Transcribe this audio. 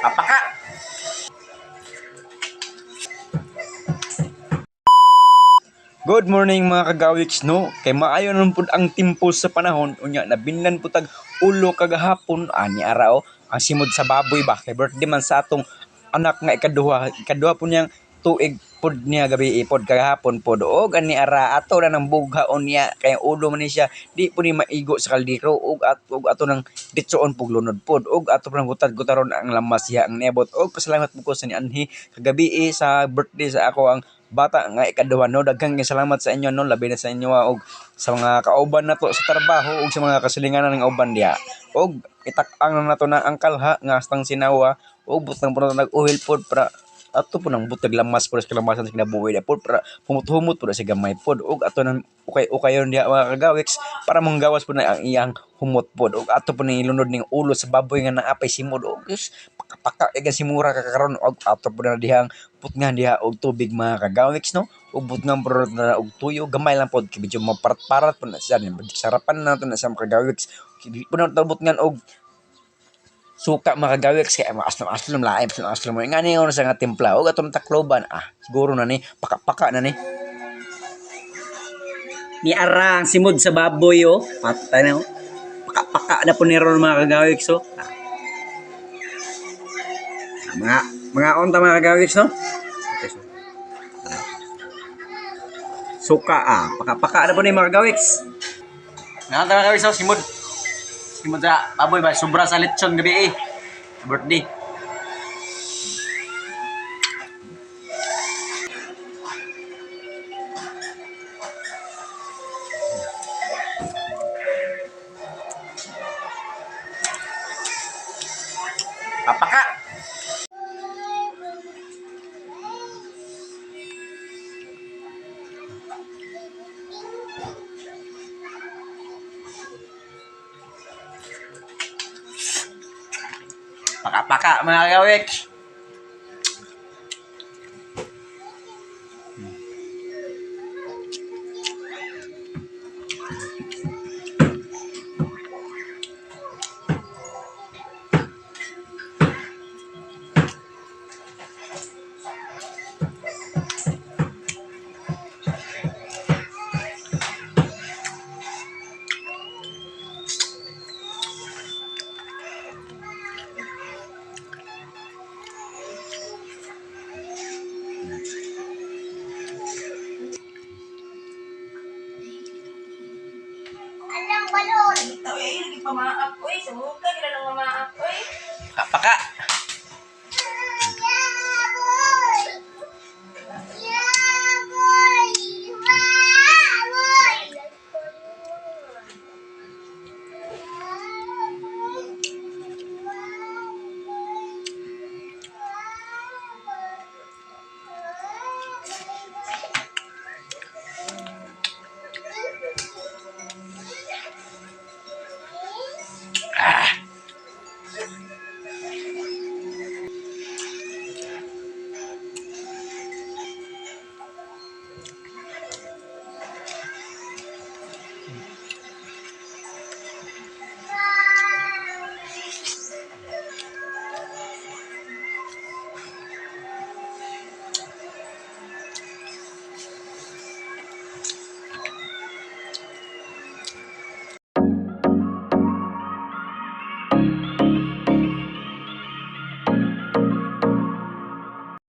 Apaka! Good morning mga kagawiks no. Kay maayo nun pud ang timpo sa panahon unya nabinlan pud tag ulo kagahapon ani arao ang simod sa baboy ba kay birthday man sa atong anak nga ikaduha pud niyang tuig pud niya gabi pod kagahapon pod og ani ara ato na nang bughaon niya kay ulo man ni siya di pud ni maigo sa kaldero og ato nang ditsoon pug lunod pod og ato nang gutad-gutaron ang lamas siya ang niabot og pasalamat pud ko sa ni anhi kagabi sa birthday sa ako ang bata nga ikaduha no. Daghang salamat sa inyo no, labi na sa inyo og sa mga kauban nato sa trabaho og sa mga kasilinganan ng kauban diha og itak-ang na nato na ang kalha nga astang sinawa og butang puno nag-oil pod para ato po nang butag lamas po sa kalamasan sa kinabuhi pod para humot-humot po sa gamay pod og ato nang ukayon diha mga kagawiks para manggawas po na ang iyang humot pod og ato po ni ilunod ning ulo sa baboy nga naapay simod og paka simura kakaron og ato po na dihang putngan diha og tubig mga kagawiks no ug butngan po na og tuyo gamay lang pod kay medyo maparat-parat po na siya sarapan na to na sa mga kagawiks po na tabutngan og suka mga kagawiks kay aslam laim aslam mo nga ni sa nga timpla og atong takloban siguro na ni paka-paka na ni arang simod sa baboy patay na paka-paka na po ni ron mga kagawiks mga onta mga kagawiks no suka paka-paka na po ni mga kagawiks nga onta mga kagawiks simod sa baboy ba sobra sa lechon gabi birthday apaka paka-paka mga kagawiks Alang balon. Ito lagi pamaak oy, sumuka gila nang mamaak oy. paka